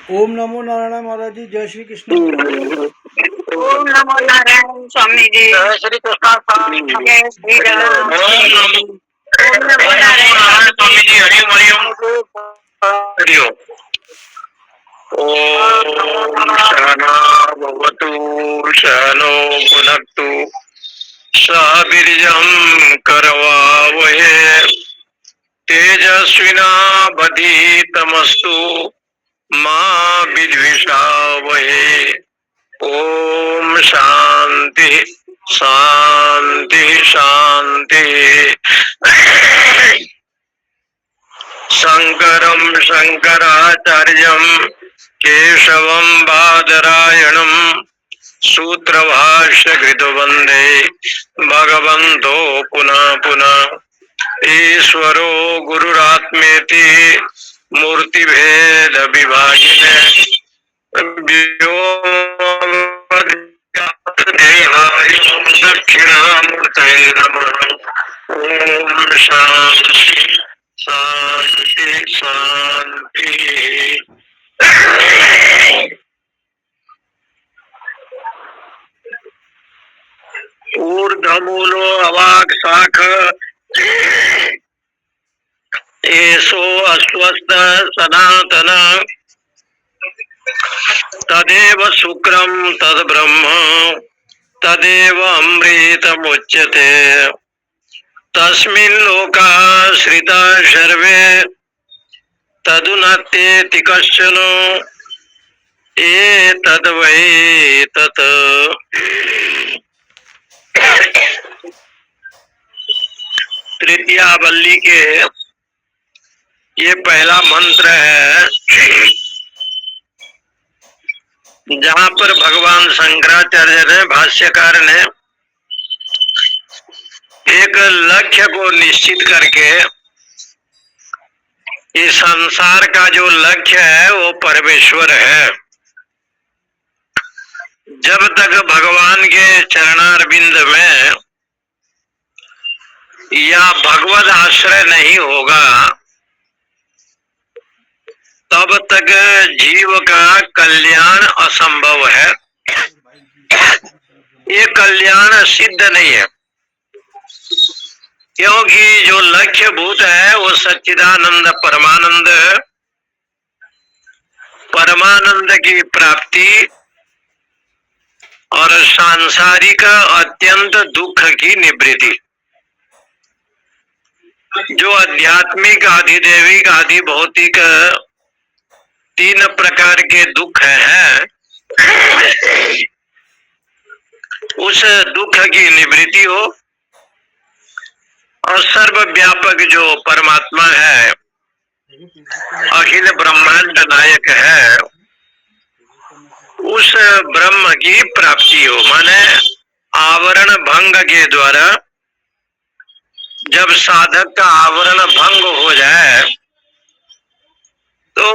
ओम नमो नारायण महाराज जी, जय श्री कृष्ण। ओम नमो नारायण स्वामी जी, जय श्री कृष्ण, जय श्री राम। ओम नमो नारायण स्वामी जी, हरिओम हरिओम हरिओम। ओम सहना भवतु सहनो भुनक्तु सह वीर्यं करवावहे तेजस्विनावधीतमस्तु मा विद्विषावहे। ओम शांति शांति शांति। शंकरं शंकराचार्यं केशवं बादरायणं सूत्रभाष्यकृतो वन्दे भगवन्तो पुनः पुनः। ईश्वरो गुरुरात्मेति मूर्तिभेद विभागिने दक्षिणामूर्तये नमः। ओम शांति शांति शांति। ऊर्ध्वमूलो अवाक् शाख एषो अस्वस्थ सनातन तदेव शुक्रं तद ब्रह्म तदेव अमृतमुच्यते। तस्मिन् लोकाश्रिता सर्वे तदुन्नत्येति कश्चन एतद्वै तत्। तृतीयावल्ली के ये पहला मंत्र है, जहाँ पर भगवान शंकराचार्य ने भाष्यकार ने एक लक्ष्य को निश्चित करके इस संसार का जो लक्ष्य है वो परमेश्वर है। जब तक भगवान के चरणारविंद में या भगवत आश्रय नहीं होगा तब तक जीव का कल्याण असंभव है। ये कल्याण सिद्ध नहीं है, क्योंकि जो लक्ष्य भूत है वो सच्चिदानंद परमानंद, परमानंद की प्राप्ति और सांसारिक अत्यंत दुख की निवृत्ति। जो आध्यात्मिक आधिदैविक आदि भौतिक तीन प्रकार के दुख हैं, उस दुख की निवृत्ति हो और सर्वव्यापक जो परमात्मा है, अखिल ब्रह्मांड नायक है, उस ब्रह्म की प्राप्ति हो। माने आवरण भंग के द्वारा जब साधक का आवरण भंग हो जाए तो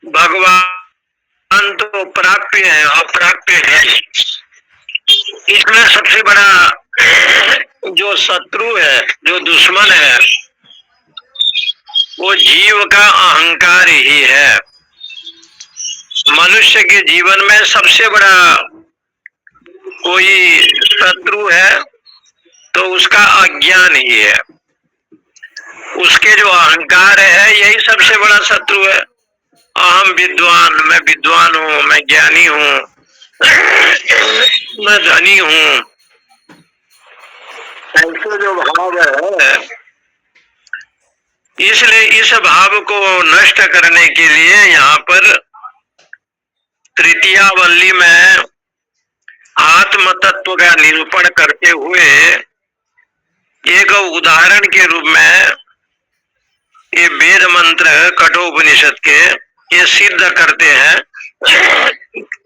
भगवान तो प्राप्य है, अप्राप्य है। इसमें सबसे बड़ा जो शत्रु है, जो दुश्मन है, वो जीव का अहंकार ही है। मनुष्य के जीवन में सबसे बड़ा कोई शत्रु है तो उसका अज्ञान ही है। उसके जो अहंकार है यही सबसे बड़ा शत्रु है। अहम विद्वान, मैं विद्वान हूँ, मैं ज्ञानी हूँ, मैं धनी हूँ, ऐसे जो भाव है, इसलिए इस भाव को नष्ट करने के लिए यहाँ पर तृतीयावल्ली में आत्म तत्व का निरूपण करते हुए एक उदाहरण के रूप में ये वेद मंत्र कठोपनिषद के ये सिद्ध करते हैं।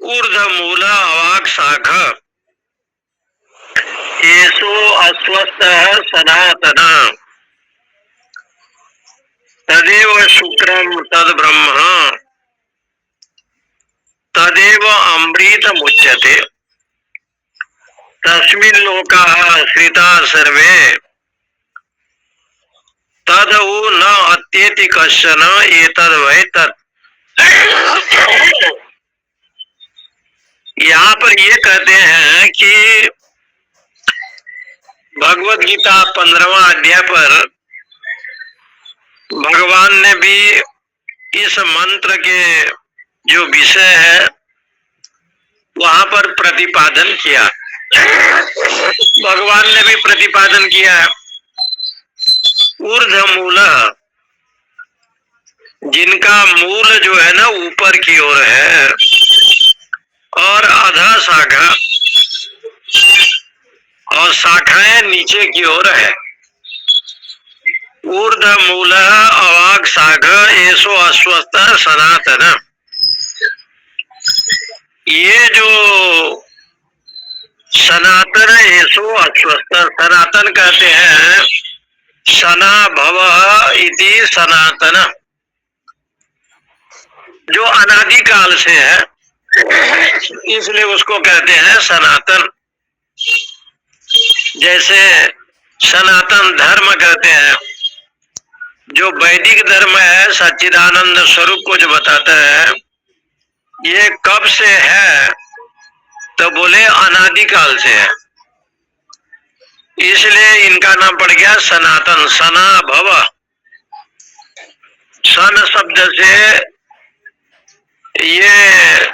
ऊर्ध्व मूल अवाक् शाख एषो अस्वस्थ सनातन तदेव शुक्रम तद ब्रह्म तदेव अमृतमुच्यते। तस्मिन् लोकाः श्रिता सर्वे तदु न अत्येति कश्चन एतद्वै तत्। यहाँ पर ये कहते हैं कि भगवत गीता 15वां अध्याय पर भगवान ने भी इस मंत्र के जो विषय है वहां पर प्रतिपादन किया। भगवान ने भी प्रतिपादन किया है, ऊर्ध्व मूल, जिनका मूल जो है ना ऊपर की ओर है, और अधा शाखा और शाखाएं नीचे की ओर है। ऊर्ध्व मूल अवाग शाख ऐसो अस्वस्थ सनातन। ये जो सनातन ऐसो अस्वस्थ, सनातन कहते हैं सना भव इति सनातन, जो अनादि काल से है इसलिए उसको कहते हैं सनातन। जैसे सनातन धर्म कहते हैं, जो वैदिक धर्म है सच्चिदानंद स्वरूप को जो बताता है, ये कब से है तो बोले अनादि काल से है, इसलिए इनका नाम पड़ गया सनातन। सना भव, सन शब्द से ये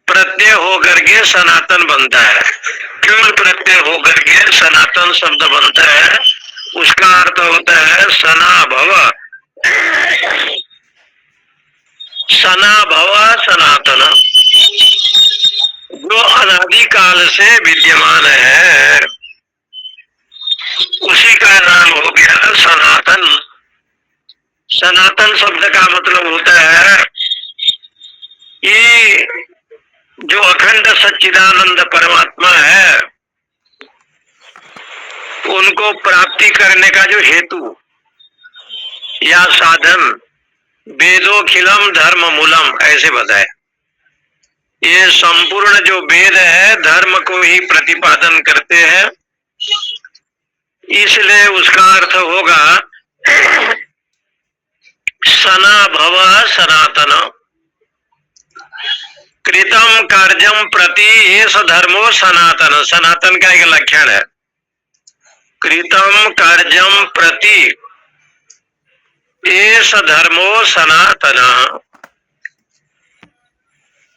प्रत्यय होकर के सनातन बनता है, केवल प्रत्यय होकर के सनातन शब्द बनता है। उसका अर्थ होता है सना भव, सना भव सनातन, जो अनादि काल से विद्यमान है उसी का नाम हो गया सनातन। सनातन शब्द का मतलब होता है कि जो अखंड सच्चिदानंद परमात्मा है उनको प्राप्ति करने का जो हेतु या साधन, वेदोखिलम धर्म मूलम ऐसे बताए। ये संपूर्ण जो वेद है धर्म को ही प्रतिपादन करते हैं, इसलिए उसका अर्थ होगा सना भव सनातन। कृतम कार्यम प्रति एष धर्मो सनातन, सनातन का एक लक्षण है। कृतम कार्यम प्रति एष धर्मो सनातन,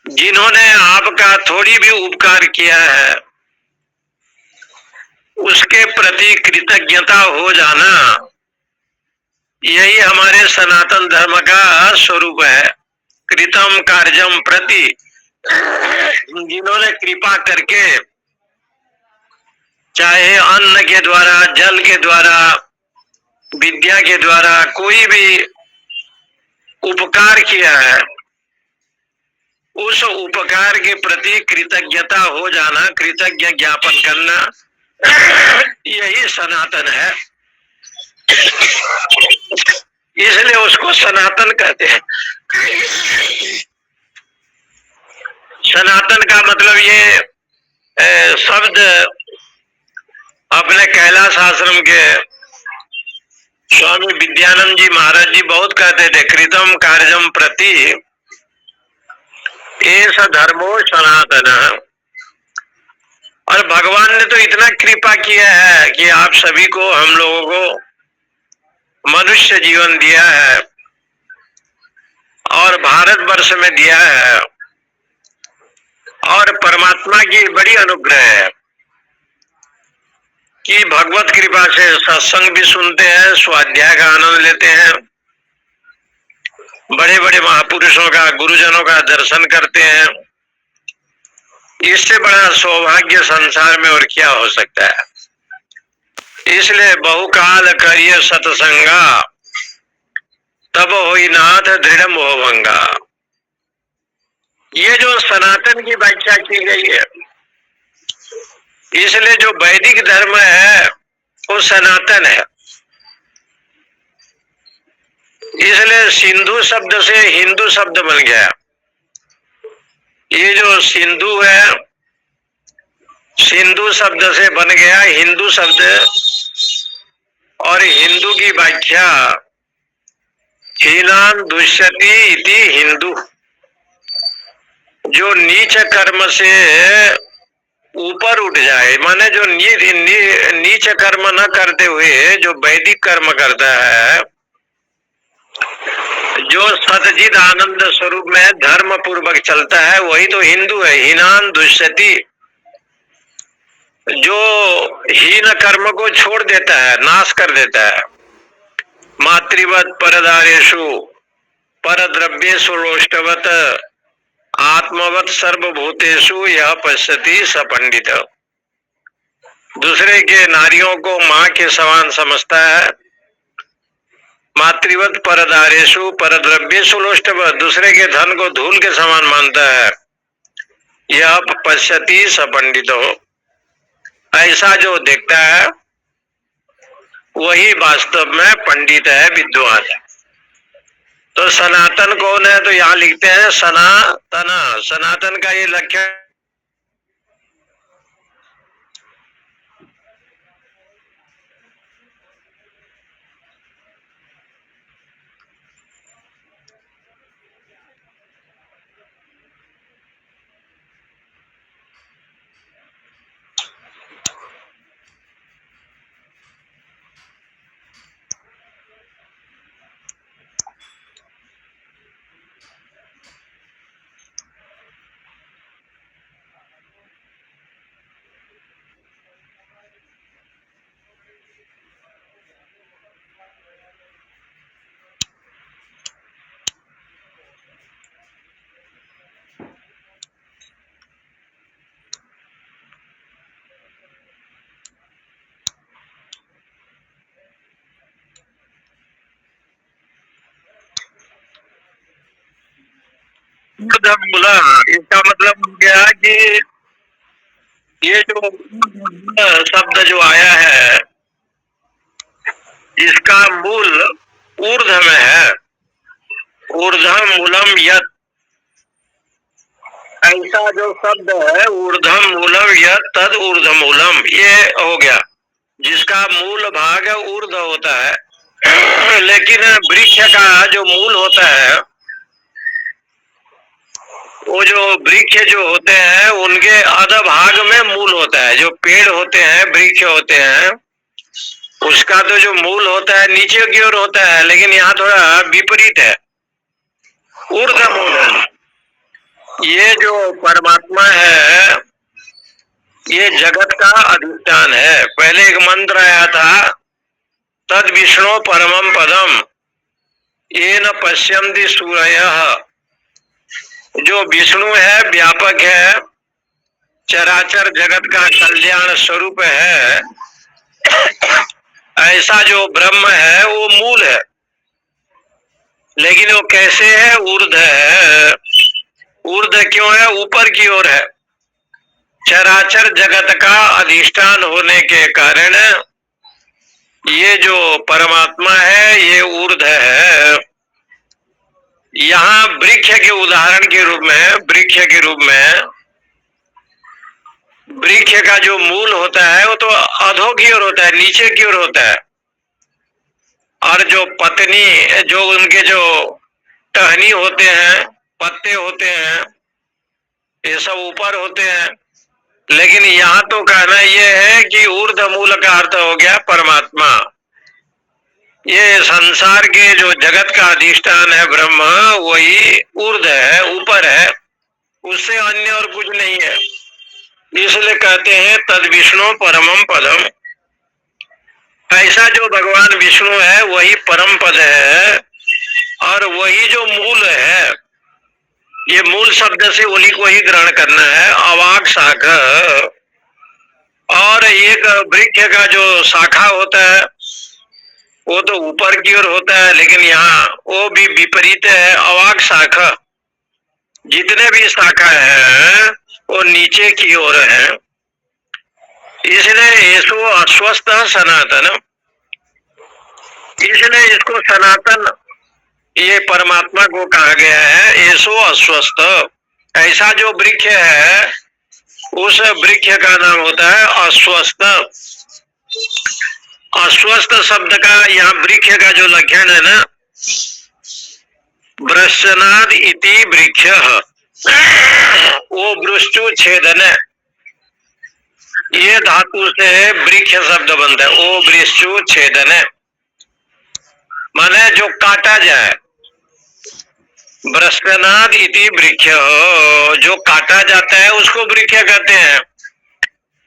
जिन्होंने आपका थोड़ी भी उपकार किया है उसके प्रति कृतज्ञता हो जाना, यही हमारे सनातन धर्म का स्वरूप है। कृतम कार्यम प्रति, जिन्होंने कृपा करके चाहे अन्न के द्वारा, जल के द्वारा, विद्या के द्वारा कोई भी उपकार किया है, उस उपकार के प्रति कृतज्ञता हो जाना, कृतज्ञ ज्ञापन करना, यही सनातन है। इसलिए उसको सनातन कहते हैं। सनातन का मतलब ये शब्द अपने कैलाश आश्रम के स्वामी विद्यानंद जी महाराज जी बहुत कहते थे, कृतम कार्यम प्रति एष धर्मो सनातन। और भगवान ने तो इतना कृपा किया है कि आप सभी को, हम लोगों को मनुष्य जीवन दिया है और भारतवर्ष में दिया है, और परमात्मा की बड़ी अनुग्रह है कि भगवत कृपा से सत्संग भी सुनते हैं, स्वाध्याय का आनंद लेते हैं, बड़े बड़े महापुरुषों का, गुरुजनों का दर्शन करते हैं। इससे बड़ा सौभाग्य संसार में और क्या हो सकता है। इसलिए बहुकाल करिए सत्संगा, तब होई नाथ दृढ़ मोहभंगा। ये जो सनातन की व्याख्या की गई है, इसलिए जो वैदिक धर्म है वो सनातन है। इसलिए सिंधु शब्द से हिंदू शब्द बन गया। ये जो सिंधु है, सिंधु शब्द से बन गया हिंदू शब्द, और हिंदू की व्याख्या हीनान दुष्यति इति हिंदू। जो नीच कर्म से ऊपर उठ जाए, माने जो नीच कर्म न करते हुए जो वैदिक कर्म करता है, जो सतचिद आनंद स्वरूप में धर्म पूर्वक चलता है, वही तो हिंदू है। हीनान दुष्यति, जो हीन कर्म को छोड़ देता है, नाश कर देता है। मातृवत परदारेषु परद्रव्येषु रोष्टवत आत्मवत सर्वभूतेषु यह पश्यति स पंडित। दूसरे के नारियों को माँ के समान समझता है। मातृवत परदारेषु परद्रव्येषु लोष्टवत, दूसरे के धन को धूल के समान मानता है। यह पश्यति स पंडित हो, ऐसा जो देखता है वही वास्तव में पंडित है, विद्वान है। तो सनातन कौन है? तो यहाँ लिखते हैं सनातन। सनातन का ये लक्षण बोला। इसका मतलब हो गया कि ये जो शब्द जो आया है, इसका मूल ऊर्ध्व में है। ऊर्ध्व मूलम यत्, ऐसा जो शब्द है ऊर्ध्व मूलम यत् तद ऊर्ध्व मूलम, ये हो गया। जिसका मूल भाग ऊर्ध्व होता है, लेकिन वृक्ष का जो मूल होता है, वो जो वृक्ष जो होते हैं उनके अधभाग में मूल होता है। जो पेड़ होते हैं, वृक्ष होते हैं, उसका तो जो मूल होता है नीचे की ओर होता है, लेकिन यहाँ थोड़ा विपरीत है, ऊर्ध्व मूल है। ये जो परमात्मा है ये जगत का अधिष्ठान है। पहले एक मंत्र आया था, तद विष्णु परमम पदम येन पश्यन्ति सूरयः। जो विष्णु है व्यापक है, चराचर जगत का कल्याण स्वरूप है। ऐसा जो ब्रह्म है वो मूल है, लेकिन वो कैसे है? ऊर्ध्व है। ऊर्ध्व क्यों है? ऊपर की ओर है। चराचर जगत का अधिष्ठान होने के कारण ये जो परमात्मा है ये ऊर्ध्व है। यहाँ वृक्ष के उदाहरण के रूप में, वृक्ष का जो मूल होता है वो तो अधो की ओर होता है, नीचे की ओर होता है। और जो पत्नी, जो उनके जो टहनी होते हैं, पत्ते होते हैं, ये सब ऊपर होते हैं। लेकिन यहाँ तो कहना ये है कि ऊर्ध्व मूल का अर्थ हो गया परमात्मा। ये संसार के जो जगत का अधिष्ठान है ब्रह्म, वही ऊर्ध्व है, ऊपर है, उससे अन्य और कुछ नहीं है। इसलिए कहते हैं तद विष्णु परमम पदम। ऐसा जो भगवान विष्णु है वही परम पद है, और वही जो मूल है। ये मूल शब्द से उन्हीं को ही ग्रहण करना है। अवाक शाखा, और एक वृक्ष का जो शाखा होता है वो तो ऊपर की ओर होता है, लेकिन यहाँ वो भी विपरीत है। अवाक शाखा, जितने भी शाखा है वो नीचे की ओर है। इसलिए येषु अस्वस्थ सनातन, इसलिए इसको सनातन, ये परमात्मा को कहा गया है। येषु अस्वस्थ, ऐसा जो वृक्ष है उस वृक्ष का नाम होता है अस्वस्थ। अस्वस्थ शब्द का यहाँ वृक्ष का जो लक्षण है ना, ब्रश्नाद इति वृक्ष, वो वृष्टु छेदन, ये धातु से वृक्ष शब्द बनता है। वो वृष्टु छेदन माने जो काटा जाए। ब्रश्नाद इति वृक्ष, जो काटा जाता है उसको वृक्ष कहते हैं।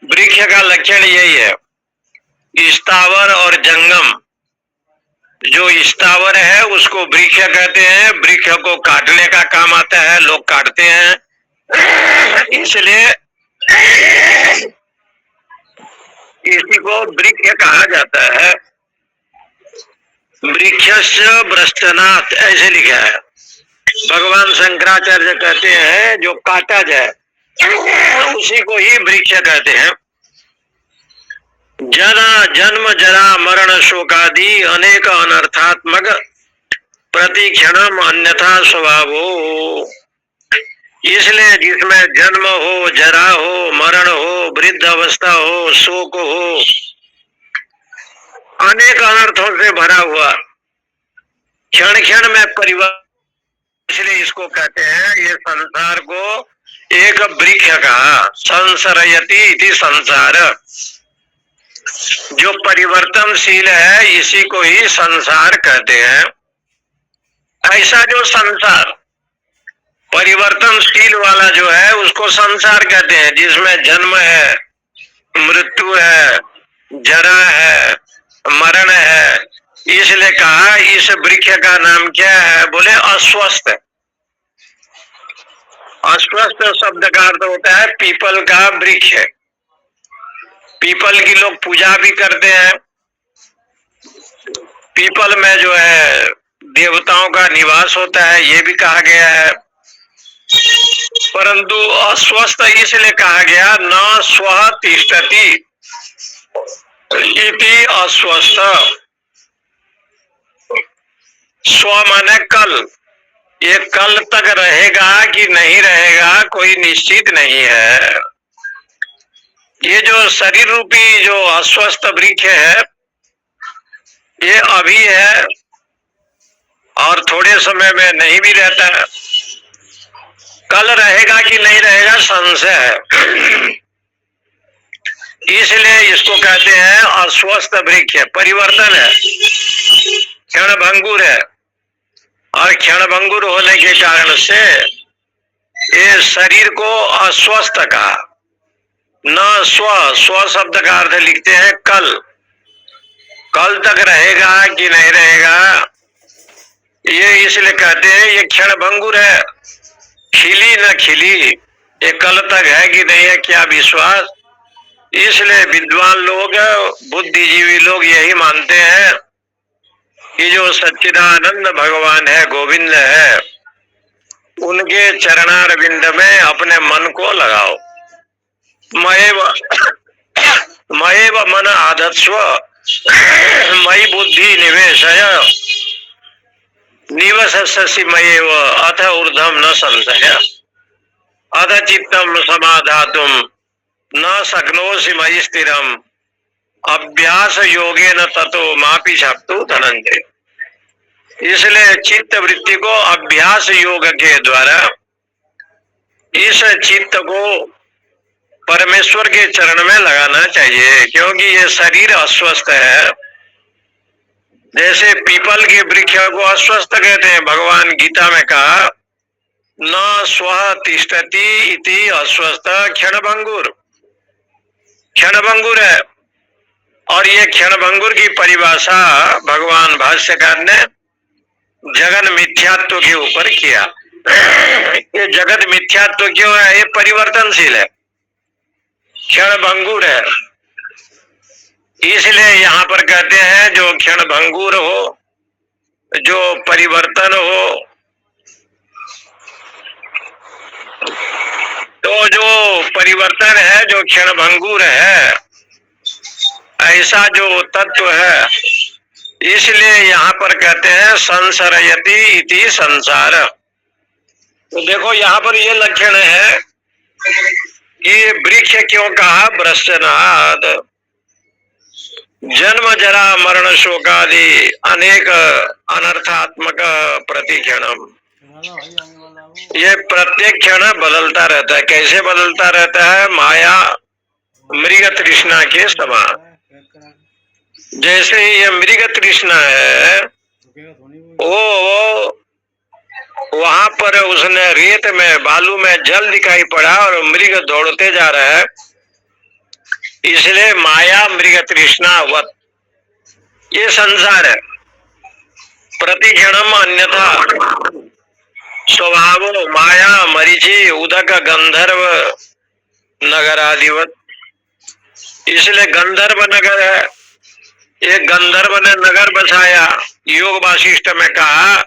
वृक्ष का लक्षण यही है, स्थावर और जंगम। जो स्थावर है उसको वृक्ष कहते हैं, वृक्ष को काटने का काम आता है, लोग काटते हैं, इसलिए इसी को वृक्ष कहा जाता है। वृक्षस्य ब्रश्नात् ऐसे लिखा है। भगवान शंकराचार्य कहते हैं जो काटा जाए उसी को ही वृक्ष कहते हैं। जन्म जरा मरण शोकादि अनेक अनर्थात्मक प्रतिक्षणम अन्यथा स्वभावो, इसलिए जिसमें जन्म हो, जरा हो, मरण हो, वृद्ध अवस्था हो, शोक हो, अनेक अनर्थों से भरा हुआ, क्षण क्षण में परिवर्तन, इसलिए इसको कहते हैं, ये संसार को एक वृक्ष कहा। संसरयति इति संसार, जो परिवर्तनशील है इसी को ही संसार कहते हैं। ऐसा जो संसार परिवर्तनशील वाला जो है उसको संसार कहते हैं, जिसमें जन्म है, मृत्यु है, जरा है, मरण है। इसलिए कहा इस वृक्ष का नाम क्या है, बोले अस्वस्थ। अस्वस्थ शब्द का अर्थ होता है पीपल का वृक्ष। पीपल की लोग पूजा भी करते हैं। पीपल में जो है देवताओं का निवास होता है, ये भी कहा गया है। परंतु अस्वस्थ इसलिए कहा गया, न स्व तिष्ठति इति अस्वस्थ। स्व माने कल, ये कल तक रहेगा कि नहीं रहेगा कोई निश्चित नहीं है। ये जो शरीर रूपी जो अस्वस्थ वृक्ष है ये अभी है और थोड़े समय में नहीं भी रहता है। कल रहेगा कि नहीं रहेगा संशय है। इसलिए इसको कहते हैं अस्वस्थ वृक्ष। परिवर्तन है, क्षण भंगुर है, और क्षण भंगुर होने के कारण से ये शरीर को अस्वस्थ कहा। न स्व शब्द का अर्थ लिखते हैं कल, कल तक रहेगा कि नहीं रहेगा, ये इसलिए कहते हैं ये क्षण भंगुर है। खिली न खिली, ये कल तक है कि नहीं है क्या विश्वास। इसलिए विद्वान लोग, बुद्धिजीवी लोग यही मानते हैं कि जो सच्चिदानंद भगवान है, गोविंद है, उनके चरणारविंद में अपने मन को लगाओ। मयेव मन आधत्स्व मयि बुद्धि निवेशय निवसस्यसि मयेव अथ ऊर्ध्वं न संशय अथ चित्तं समाधातुं न शक्नोषि मयि स्थिरम् अभ्यास योगेन ततो मापि शक्तु धनंजय। इसलिए चित्त वृत्ति को अभ्यास योग के द्वारा इस चित्त को परमेश्वर के चरण में लगाना चाहिए, क्योंकि ये शरीर अस्वस्थ है। जैसे पीपल के वृक्ष को अस्वस्थ कहते हैं, भगवान गीता में कहा न स्व तिष्ठति इति अस्वस्थ क्षणभंगुर, क्षणभंगुर है। और ये क्षणभंगुर की परिभाषा भगवान भाष्यकार ने जगन मिथ्यात्व के ऊपर किया। ये जगत मिथ्यात्व क्यों है, ये परिवर्तनशील है, क्षणभंगुर है। इसलिए यहाँ पर कहते हैं जो क्षणभंगुर हो, जो परिवर्तन हो, तो जो परिवर्तन है, जो क्षणभंगुर है, ऐसा जो तत्व है, इसलिए यहाँ पर कहते हैं संसरयति इति संसार। तो देखो यहाँ पर ये लक्षण है कि वृक्ष क्यों कहा ब्रश्नाद। जन्म जरा मरण शोकादि अनेक अनर्थात्मक प्रतिक्षणम। ये प्रत्येक क्षण बदलता रहता है। कैसे बदलता रहता है? माया मृग तृष्णा के समान। जैसे ये मृग तृष्णा है, वो वहां पर उसने रेत में बालू में जल दिखाई पड़ा और मृग दौड़ते जा रहा है, इसलिए माया मृग तृष्णावत ये संसार है। प्रतिक्षणम अन्यथा स्वभाव माया मरीचि उदक गंधर्व नगर आदिवत। इसलिए गंधर्व नगर है, एक गंधर्व ने नगर बसाया। योग वासिष्ठ में कहा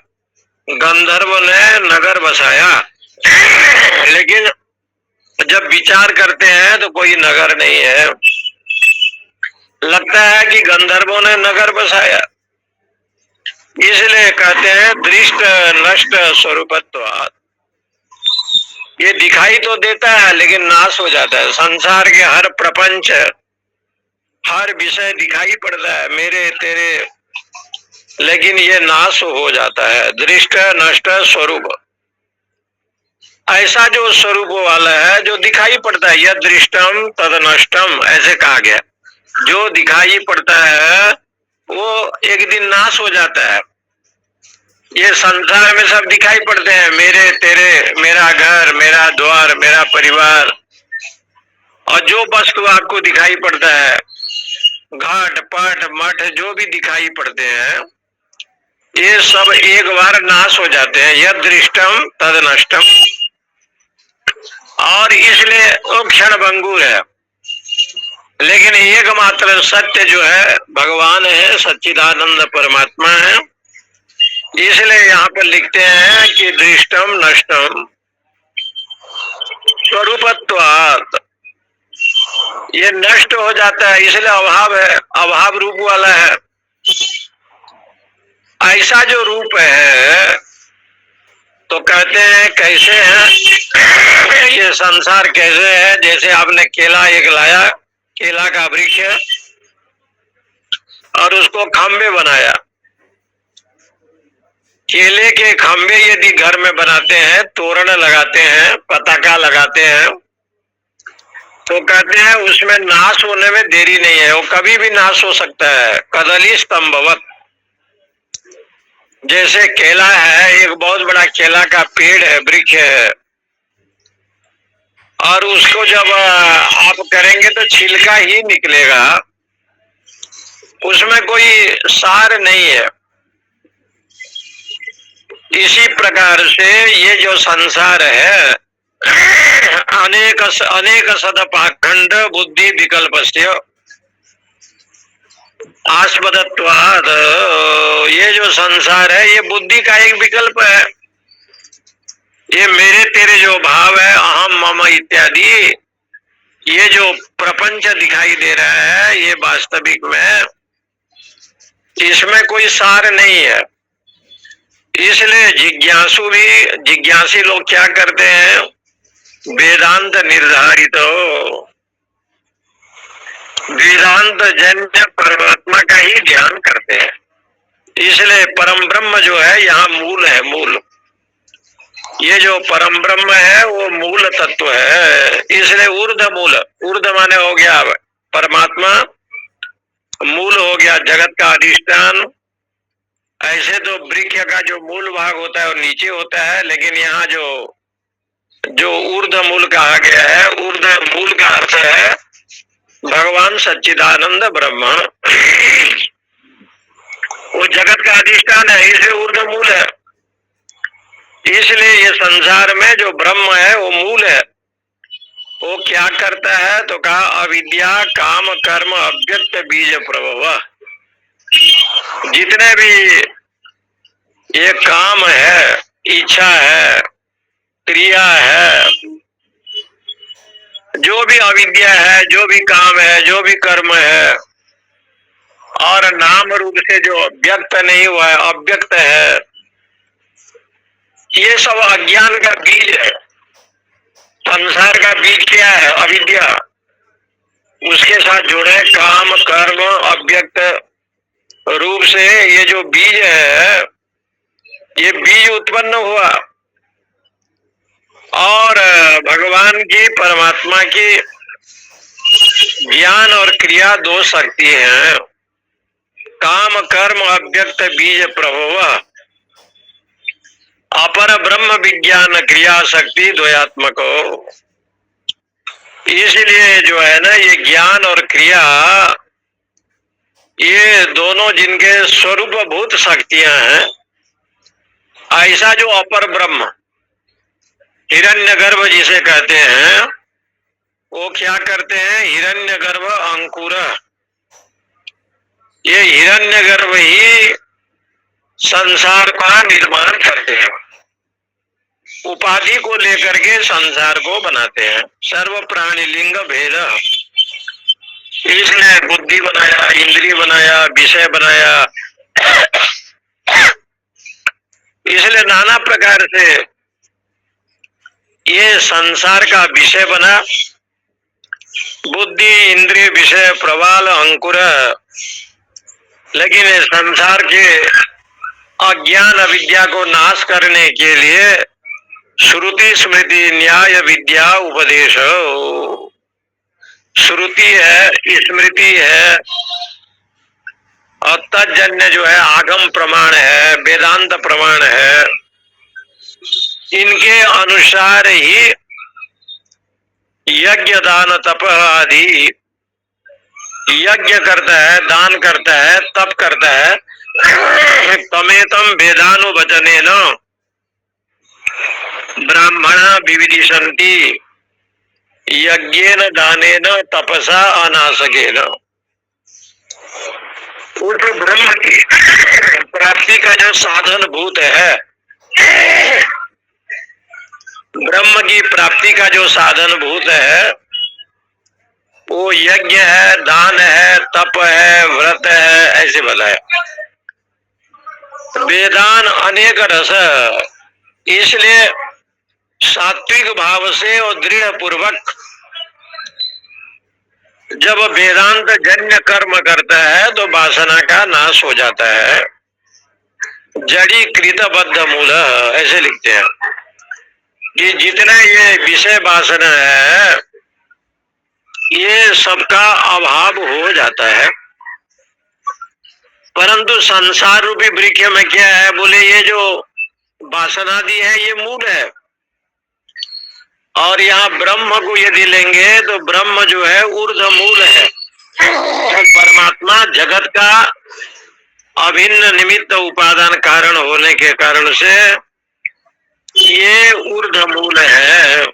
गंधर्व ने नगर बसाया, लेकिन जब विचार करते हैं तो कोई नगर नहीं है। लगता है कि गंधर्वों ने नगर बसाया, इसलिए कहते हैं दृष्ट नष्ट स्वरूपत्वात्। ये दिखाई तो देता है लेकिन नाश हो जाता है। संसार के हर प्रपंच, हर विषय दिखाई पड़ता है मेरे तेरे, लेकिन ये नाश हो जाता है। दृष्ट नष्ट स्वरूप, ऐसा जो स्वरूप वाला है जो दिखाई पड़ता है, यह दृष्टम तद नष्टम ऐसे कहा गया। जो दिखाई पड़ता है वो एक दिन नाश हो जाता है। ये संसार में सब दिखाई पड़ते हैं मेरे तेरे, मेरा घर, मेरा द्वार, मेरा परिवार, और जो वस्तु आपको दिखाई पड़ता है, घाट पट मठ जो भी दिखाई पड़ते हैं, ये सब एक बार नाश हो जाते हैं। यद दृष्टम तद नष्टम, और इसलिए वो क्षण भंगुर है। लेकिन एकमात्र सत्य जो है भगवान है, सच्चिदानंद परमात्मा है। इसलिए यहाँ पर लिखते हैं कि दृष्टम नष्टम स्वरूपत्वात्, ये नष्ट हो जाता है, इसलिए अभाव है, अभाव रूप वाला है। ऐसा जो रूप है तो कहते हैं कैसे है ये संसार, कैसे है? जैसे आपने केला एक लाया, केला का वृक्ष और उसको खंबे बनाया। केले के खंबे यदि घर में बनाते हैं, तोरण लगाते हैं, पताका लगाते हैं, तो कहते हैं उसमें नाश होने में देरी नहीं है, वो कभी भी नाश हो सकता है। कदली स्तंभवत, जैसे केला है, एक बहुत बड़ा केला का पेड़ है, वृक्ष है, और उसको जब आप करेंगे तो छिलका ही निकलेगा, उसमें कोई सार नहीं है। इसी प्रकार से ये जो संसार है अनेक अनेक सदपाखंड बुद्धि विकल्पस्य आस्पदत्वाद, ये जो संसार है ये बुद्धि का एक विकल्प है। ये मेरे तेरे जो भाव है, अहम मम इत्यादि, ये जो प्रपंच दिखाई दे रहा है, ये वास्तविक में इसमें कोई सार नहीं है। इसलिए जिज्ञासु भी, जिज्ञासी लोग क्या करते हैं? वेदांत निर्धारित वेदांत जन्य परमात्मा का ही ध्यान करते हैं। इसलिए परम ब्रह्म जो है यहाँ मूल है, मूल। ये जो परम ब्रह्म है वो मूल तत्व है। इसलिए ऊर्ध मूल, ऊर्ध माने हो गया परमात्मा, मूल हो गया जगत का अधिष्ठान। ऐसे तो वृक्ष का जो मूल भाग होता है वो नीचे होता है, लेकिन यहाँ जो ऊर्ध मूल कहा गया है, ऊर्ध मूल का अर्थ है भगवान सच्चिदानंद ब्रह्म, वो जगत का अधिष्ठान है, इसलिए ऊर्ध मूल है। इसलिए ये संसार में जो ब्रह्म है वो मूल है। वो क्या करता है? तो कहा अविद्या काम कर्म अव्यक्त बीज प्रभव। जितने भी ये काम है, इच्छा है, क्रिया है, जो भी अविद्या है, जो भी काम है, जो भी कर्म है, और नाम रूप से जो व्यक्त नहीं हुआ है, अव्यक्त है, ये सब अज्ञान का बीज है। संसार का बीज क्या है? अविद्या। उसके साथ जुड़े काम कर्म अव्यक्त रूप से ये जो बीज है, ये बीज उत्पन्न हुआ। और भगवान की, परमात्मा की ज्ञान और क्रिया दो शक्ति हैं। काम कर्म अव्यक्त बीज प्रभव, अपर ब्रह्म विज्ञान क्रिया शक्ति द्वयात्मक हो। इसलिए जो है ना, ये ज्ञान और क्रिया, ये दोनों जिनके स्वरूप भूत शक्तियां हैं, ऐसा जो अपर ब्रह्म हिरण्यगर्भ जिसे कहते हैं, वो क्या करते हैं? हिरण्यगर्भ अंकुर, ये हिरण्यगर्भ ही संसार का निर्माण करते हैं, उपाधि को लेकर के संसार को बनाते हैं। सर्व प्राणी लिंग भेद, इसने बुद्धि बनाया, इंद्रिय बनाया, विषय बनाया, इसलिए नाना प्रकार से ये संसार का विषय बना। बुद्धि, इंद्रिय, विषय, प्रवाल, अंकुर। लेकिन संसार के अज्ञान अविद्या को नाश करने के लिए श्रुति स्मृति न्याय विद्या उपदेश, श्रुति है, स्मृति है और तज्जन्य जो है आगम प्रमाण है, वेदांत प्रमाण है। इनके अनुसार ही यज्ञ दान तप आदि, यज्ञ करता है, दान करता है, तप करता है। तमेतम वेदानुवचनेन ब्राह्मणा विविदिशन्ति यज्ञेन दानेन तपसा अनासकेन। उस ब्रह्म की प्राप्ति का जो साधन भूत है, ब्रह्म की प्राप्ति का जो साधन भूत है, वो यज्ञ है, दान है, तप है, व्रत है, ऐसे बताया। वेदान अनेक रस, इसलिए सात्विक भाव से और दृढ़ पूर्वक जब वेदांत जन्य कर्म करता है तो वासना का नाश हो जाता है। जड़ी कृतबद्ध मूल, ऐसे लिखते हैं कि जितना ये विषय वासना है, ये सबका अभाव हो जाता है। परंतु संसार रूपी वृक्ष में क्या है? बोले ये जो वासनादि है ये मूल है, और यहाँ ब्रह्म को यदि लेंगे तो ब्रह्म जो है ऊर्ध्व मूल है। परमात्मा जगत का अभिन्न निमित्त उपादान कारण होने के कारण से ये ऊर्ध्व मूल है।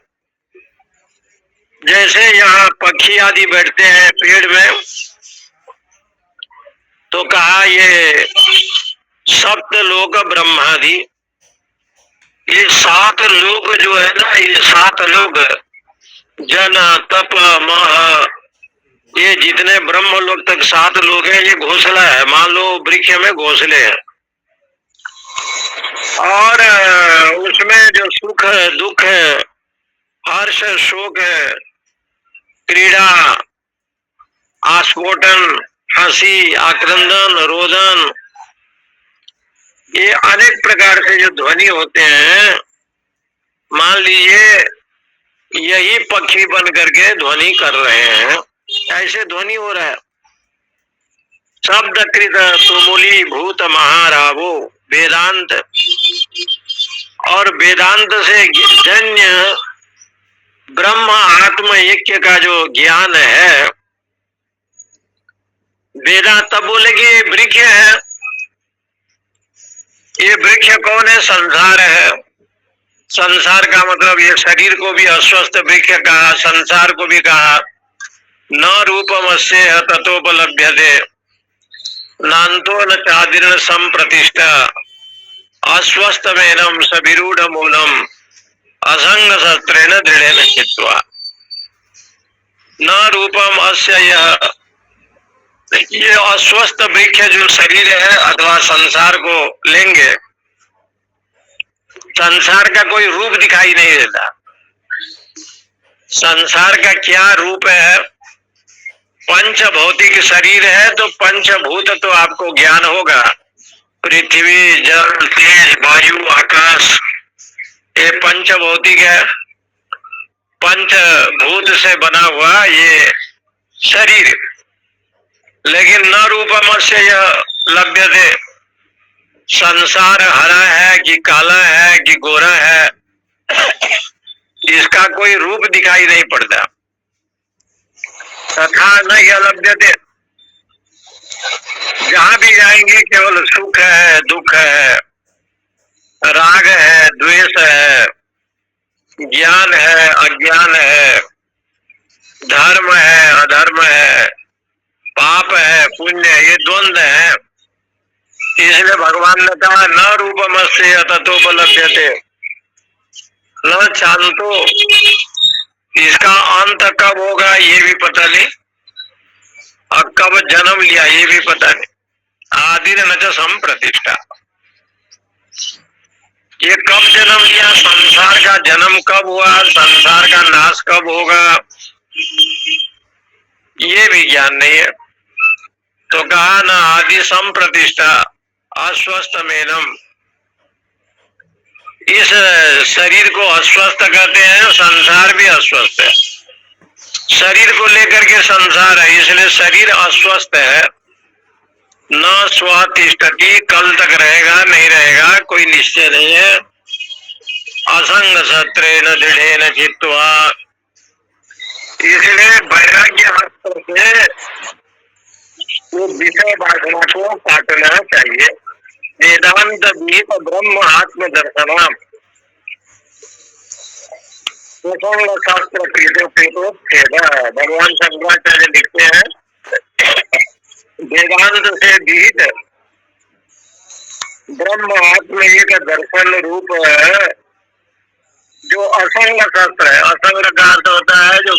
जैसे यहाँ पक्षी आदि बैठते हैं पेड़ में, तो कहा ये सप्त लोक ब्रह्मादि, ये 7 लोक जो है ना, ये 7 लोक जन तप मह, ये जितने ब्रह्म लोक तक 7 लोग हैं, ये घोंसला है। मान लो वृक्ष में घोंसले हैं, और उसमें जो सुख दुख, हर्ष शोक, क्रीड़ा, आस्फोटन, हंसी, आक्रंदन, रोदन, ये अनेक प्रकार से जो ध्वनि होते हैं, मान लीजिए यही पक्षी बन करके ध्वनि कर रहे हैं, ऐसे ध्वनि हो रहा है। शब्द कृत तुमुली भूत महारावो वेदांत, और वेदांत से जन्य ब्रह्म आत्म ऐक्य का जो ज्ञान है, वेदांत तब बोले कि ये वृक्ष है। ये वृक्ष कौन है? संसार है। संसार का मतलब ये शरीर को भी अस्वस्थ वृक्ष कहा, संसार को भी कहा। न रूपमस्य ततोपलभ्यते नान्तो न चादिर्न संप्रतिष्ठा अस्वस्थ मेनम सविरूढ़ मूलम असंग शस्त्रेण दृढ़ेन चित्वा। न रूपम अस्य, ये अस्वस्थ वृक्ष जो शरीर है अथवा संसार को लेंगे, संसार का कोई रूप दिखाई नहीं देता। संसार का क्या रूप है? पंच भौतिक शरीर है तो पंचभूत तो आपको ज्ञान होगा। पृथ्वी, जल, तेज, वायु, आकाश, ये पंच भौतिक है। पंचभूत से बना हुआ ये शरीर, लेकिन न रूपमस्य यह लभ्यते। संसार हरा है कि काला है कि गोरा है, इसका कोई रूप दिखाई नहीं पड़ता। तथा न यह लभ्यते, जहां भी जाएंगे केवल सुख है, दुख है, राग है, द्वेष है, ज्ञान है, अज्ञान है, धर्म है, अधर्म है, पाप है, पुण्य है, ये द्वंद है। इसलिए भगवान ने कहा न रूपमस्य ततोपलभ्यते न चांतो, इसका अंत कब होगा ये भी पता नहीं, और कब जन्म लिया ये भी पता नहीं। आदि न च संप्रतिष्ठा, ये कब जन्म लिया, संसार का जन्म कब हुआ, संसार का नाश कब होगा, ये भी ज्ञान नहीं है। तो कहा न आदि संप्रतिष्ठा अस्वस्थ मेनम, इस शरीर को अस्वस्थ कहते हैं, संसार भी अस्वस्थ है। शरीर को लेकर के संसार है, इसलिए शरीर अस्वस्थ है। न स्वतिष्ठति, कल तक रहेगा नहीं रहेगा कोई निश्चय नहीं है। असंग सत्रेण दृढ़ेन चित्वा, इसलिए वैराग्य हस्त से वो विषय वासना को काटना चाहिए। वेदांत गीत ब्रह्म आत्म दर्शनम, शास्त्र भगवान शंकराचार्य लिखते हैं वेदांत से गीत ब्रह्म आत्म एक दर्शन रूप है, जो असंग शास्त्र है। असंग का अर्थ होता है जो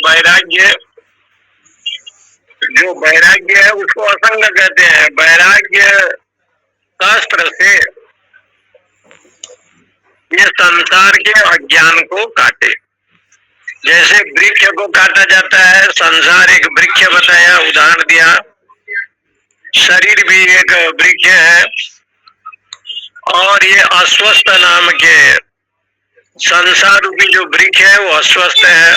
वैराग्य है उसको असंग कहते हैं। वैराग्य शास्त्र से ये संसार के अज्ञान को काटे, जैसे वृक्ष को काटा जाता है। संसार एक वृक्ष बताया, उदाहरण दिया। शरीर भी एक वृक्ष है, और ये अस्वस्थ नाम के संसार रूपी जो वृक्ष है वो अस्वस्थ है।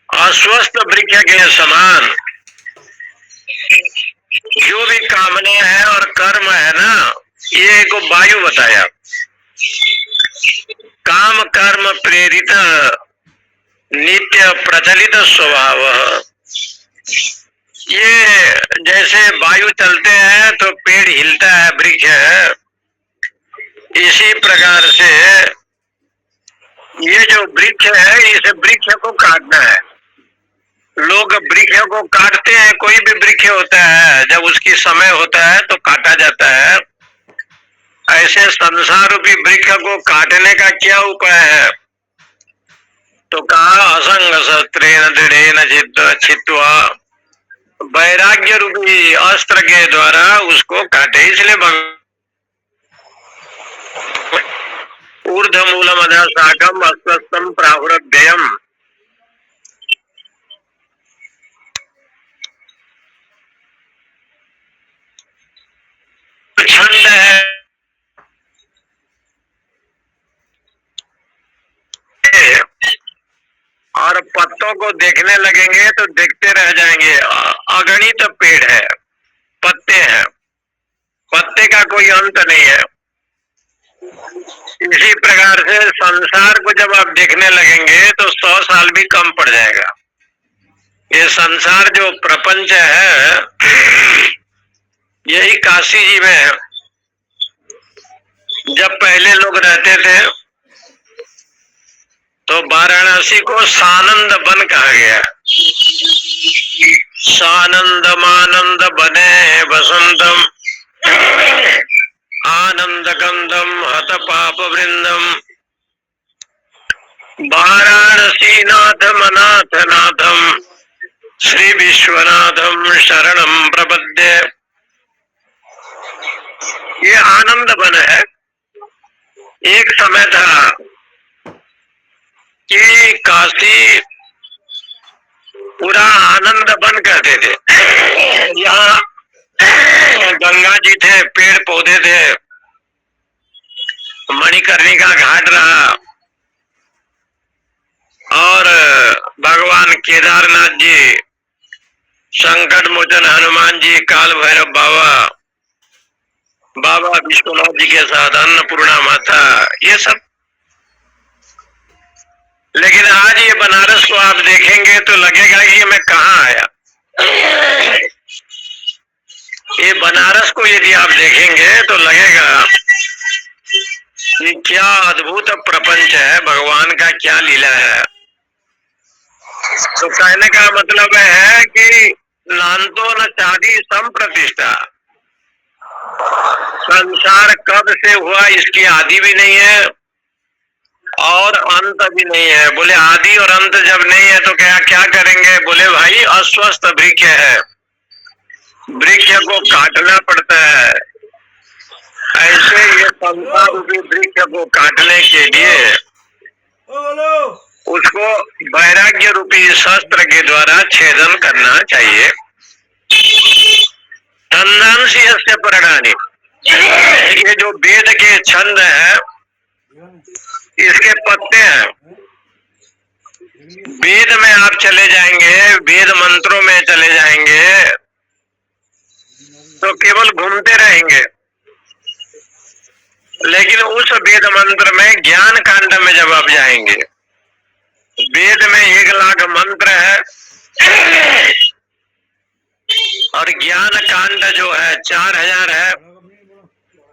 अस्वस्थ वृक्ष के समान जो भी कामना है और कर्म है ना, ये को वायु बताया। काम कर्म प्रेरित नित्य प्रचलित स्वभाव, ये जैसे वायु चलते हैं तो पेड़ हिलता है, वृक्ष है, इसी प्रकार से ये जो वृक्ष है इस वृक्ष को काटना है। लोग वृक्ष को काटते हैं, कोई भी वृक्ष होता है जब उसकी समय होता है तो काटा जाता है। ऐसे संसार रूपी वृक्ष को काटने का क्या उपाय है? तो कहा असंग शस्त्रेण दृढ़ेन छित्वा, वैराग्य रूपी अस्त्र के द्वारा उसको काटे। इसलिए ऊर्ध्वमूलम अधः शाखम अस्वस्थम प्राहुरव्ययम, छंद है और पत्तों को देखने लगेंगे तो देखते रह जाएंगे। अगणित पेड़ है, पत्ते हैं, पत्ते का कोई अंत नहीं है। इसी प्रकार से संसार को जब आप देखने लगेंगे तो 100 साल भी कम पड़ जाएगा। ये संसार जो प्रपंच है यही काशी जी में है। जब पहले लोग रहते थे तो वाराणसी को सानंद वन कहा गया। सानंद मानंद बने वसंतम आनंद कंदम हत पाप वृंदम, वाराणसी नाथम अनाथ नाथम श्री विश्वनाथम शरणम प्रपद्ये। ये आनंद वन है। एक समय था कि काशी पूरा आनंद वन कहते थे। यहाँ गंगा जी थे, पेड़ पौधे थे, मणिकर्णिका घाट रहा, और भगवान केदारनाथ जी, संकट मोचन हनुमान जी, काल भैरव बाबा, बाबा विश्वनाथ जी के साथ अन्नपूर्णा माता, ये सब। लेकिन आज ये बनारस को आप देखेंगे तो लगेगा कि ये मैं कहाँ आया। ये बनारस को यदि आप देखेंगे तो लगेगा कि क्या अद्भुत प्रपंच है, भगवान का क्या लीला है। तो कहने का मतलब है कि नान्तो न चादी सम प्रतिष्ठा, संसार कब से हुआ इसकी आदि भी नहीं है और अंत भी नहीं है। बोले आदि और अंत जब नहीं है तो क्या क्या करेंगे। बोले भाई अस्वस्थ वृक्ष है, वृक्ष को काटना पड़ता है। ऐसे ये संसार रूपी वृक्ष को काटने के लिए उसको वैराग्य रूपी शस्त्र के द्वारा छेदन करना चाहिए। छंदांसी यस्य पर्णानि, ये जो वेद के छंद है इसके पत्ते हैं। वेद में आप चले जाएंगे, वेद मंत्रों में चले जाएंगे तो केवल घूमते रहेंगे। लेकिन उस वेद मंत्र में ज्ञान कांड में जब आप जाएंगे, वेद में 1,00,000 मंत्र है और ज्ञान कांड जो है 4,000 है।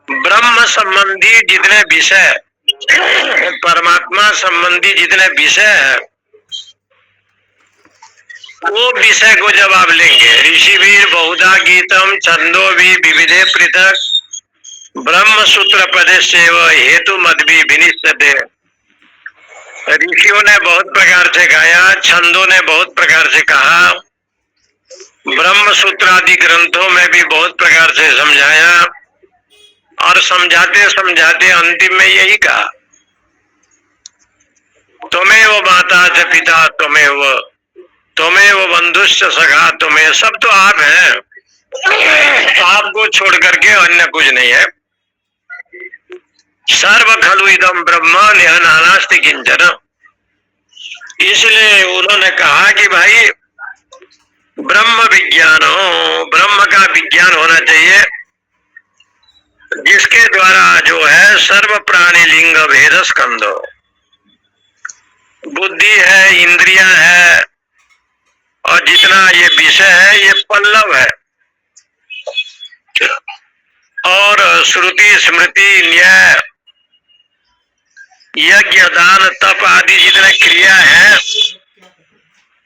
ब्रह्म संबंधी जितने विषय, परमात्मा संबंधी जितने विषय है, वो विषय को जब आप लेंगे, ऋषिवीर बहुधा गीतम छंदो भी विविधे पृथक ब्रह्म सूत्र पदे सेव हेतु मद भी विनिश्चते। ऋषियों ने बहुत प्रकार से गाया, छंदों ने बहुत प्रकार से कहा, ब्रह्म सूत्र आदि ग्रंथों में भी बहुत प्रकार से समझाया और समझाते समझाते अंतिम में यही कहा, तुम्हें वो माता च पिता, तुम्हें वो बंधुश्च सखा, तुम्हें सब तो आप हैं, आपको छोड़ करके अन्य कुछ नहीं है। सर्व खलु इदम ब्रह्म नेह नानास्ति किंचन। इसलिए उन्होंने कहा कि भाई ब्रह्म विज्ञान हो, ब्रह्म का विज्ञान होना चाहिए जिसके द्वारा जो है सर्व प्राणी लिंग भेद स्कंदो, बुद्धि है, इंद्रिया है और जितना ये विषय है ये पल्लव है। और श्रुति स्मृति न्याय यज्ञ दान तप आदि जितने क्रिया है,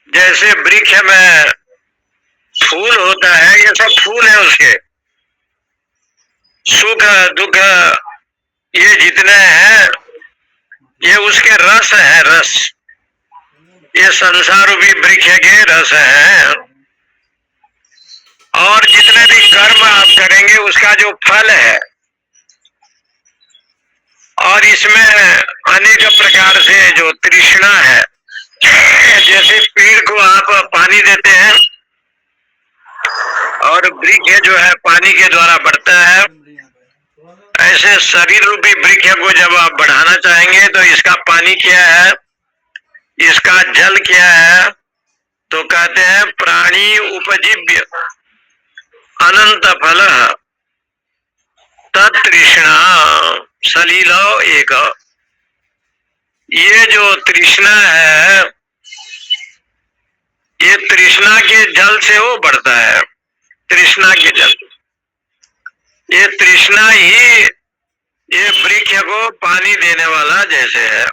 जैसे वृक्ष में फूल होता है, ये सब फूल है उसके, सुख दुख ये जितने हैं ये उसके रस है, रस, ये संसार रूपी वृक्ष के रस है। और जितने भी कर्म आप करेंगे उसका जो फल है, और इसमें अनेक प्रकार से जो तृष्णा है, जैसे पेड़ को आप पानी देते हैं और वृक्ष जो है पानी के द्वारा बढ़ता है, ऐसे शरीर रूपी वृक्ष को जब आप बढ़ाना चाहेंगे तो इसका पानी क्या है, इसका जल क्या है, तो कहते हैं प्राणी उपजीव्य अनंत फल तृष्णा सलीलो एक। ये जो तृष्णा है, ये तृष्णा के जल से वो बढ़ता है, तृष्णा के जल, ये तृष्णा ही ये वृक्ष को पानी देने वाला जैसे है।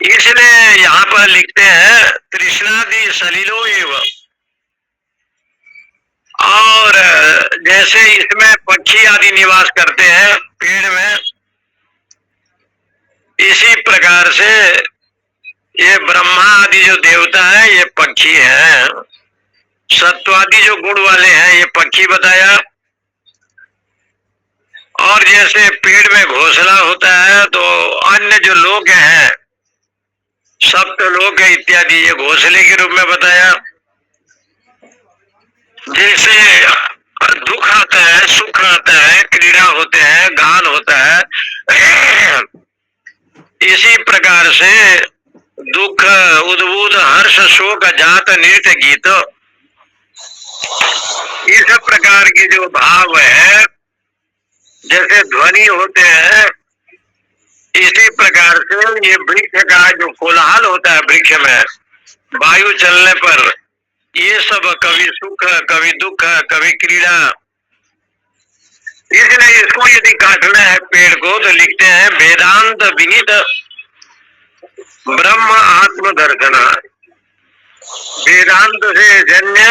इसलिए यहाँ पर लिखते हैं तृष्णादि सलीलो एव। और जैसे इसमें पक्षी आदि निवास करते हैं पेड़ में, इसी प्रकार से ये ब्रह्मा आदि जो देवता है ये पक्षी हैं। सत्वादि जो गुण वाले हैं ये पक्षी बताया। और जैसे पेड़ में घोंसला होता है तो अन्य जो लोग हैं सप्तलोक इत्यादि ये घोंसले के रूप में बताया। जैसे दुख आता है, सुख आता है, क्रीड़ा होते हैं, गान होता है, इसी प्रकार से दुख उद्बुद हर्ष शोक जात नृत्य गीत, इस प्रकार के जो भाव है जैसे ध्वनि होते हैं, इसी प्रकार से ये वृक्ष का जो कोलाहल होता है वृक्ष में वायु चलने पर, ये सब कभी सुख कभी दुख कभी क्रीड़ा। इसलिए इसको यदि काटना है पेड़ को तो लिखते हैं वेदांत विनीत ब्रह्म आत्म दर्शन। वेदांत से जन्य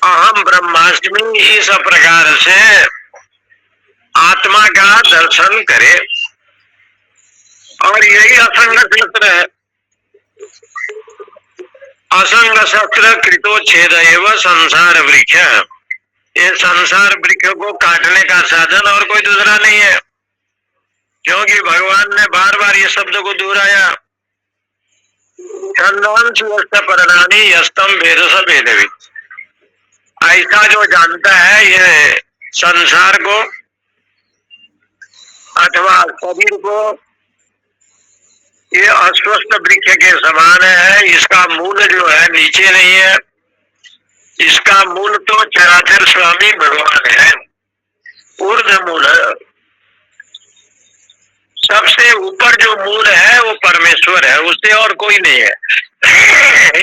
अहम ब्रह्माष्टमी, इस प्रकार से आत्मा का दर्शन करे। और यही असंग शस्त्र है। असंग शस्त्र कृतोच्छेद एवं संसार वृक्ष। ये संसार वृक्ष को काटने का साधन और कोई दूसरा नहीं है, क्योंकि भगवान ने बार बार ये शब्द को दोहराया, परिणामी यस्तम भेद स भेदविद। ऐसा जो जानता है ये संसार को अथवा शरीर को, ये अस्वस्थ वृक्ष के समान है। इसका मूल जो है नीचे नहीं है, इसका मूल तो चराचर स्वामी भगवान है, ऊर्ध्व मूल है। सबसे ऊपर जो मूल है वो परमेश्वर है, उससे और कोई नहीं है।